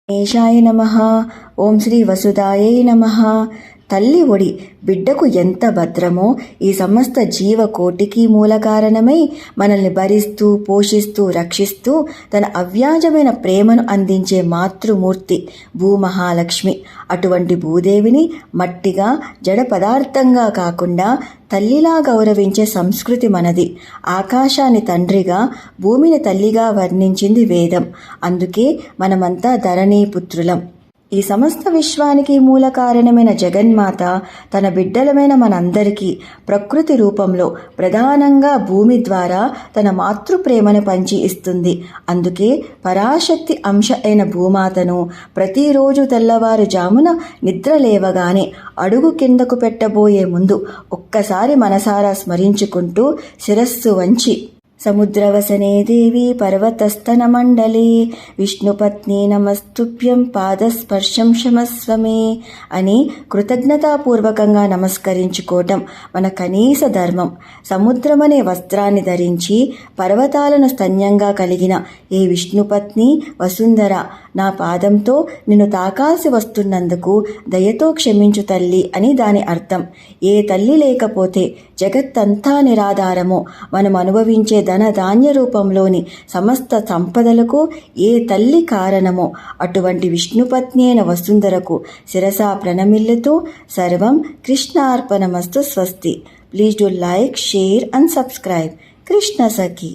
గణేశాయ నమః. ఓం శ్రీ వసుదాయై నమః. తల్లి ఒడి బిడ్డకు ఎంత భద్రమో ఈ సమస్త జీవకోటికి మూల కారణమై మనల్ని భరిస్తూ పోషిస్తూ రక్షిస్తూ తన అవ్యాజమైన ప్రేమను అందించే మాతృమూర్తి భూమహాలక్ష్మి. అటువంటి భూదేవిని మట్టిగా జడ పదార్థంగా కాకుండా తల్లిలా గౌరవించే సంస్కృతి మనది. ఆకాశాన్ని తండ్రిగా భూమిని తల్లిగా వర్ణించింది వేదం. అందుకే మనమంతా ధరణీపుత్రులం. ఈ సమస్త విశ్వానికి మూల కారణమైన జగన్మాత తన బిడ్డలమైన మనందరికీ ప్రకృతి రూపంలో ప్రధానంగా భూమి ద్వారా తన మాతృప్రేమను పంచి ఇస్తుంది. అందుకే పరాశక్తి అంశ అయిన భూమాతను ప్రతిరోజు తెల్లవారుజామున నిద్ర లేవగానే అడుగు కిందకు పెట్టబోయే ముందు ఒక్కసారి మనసారా స్మరించుకుంటూ శిరస్సు వంచి సముద్రవసనే దేవి పర్వతస్థన మండలే విష్ణుపత్ని నమస్తుభ్యం పాదస్పర్శం క్షమస్వమే అని కృతజ్ఞతాపూర్వకంగా నమస్కరించుకోవటం మన కనీస ధర్మం. సముద్రమనే వస్త్రాన్ని ధరించి పర్వతాలను స్తన్యంగా కలిగిన ఏ విష్ణుపత్ని వసుంధర, నా పాదంతో నిన్ను తాకాల్సి వస్తున్నందుకు దయతో క్షమించు తల్లి అని దాని అర్థం. ఏ తల్లి లేకపోతే జగత్తంతా నిరాధారమో, మనం అనుభవించే ధనధాన్య రూపంలోని సమస్త సంపదలకు ఏ తల్లి కారణమో అటువంటి విష్ణుపత్ని అయిన వసుంధరకు శిరసా ప్రణమిల్లుతూ సర్వం కృష్ణార్పణమస్తు. స్వస్తి. Please do like, share and subscribe. Krishna Sakhi.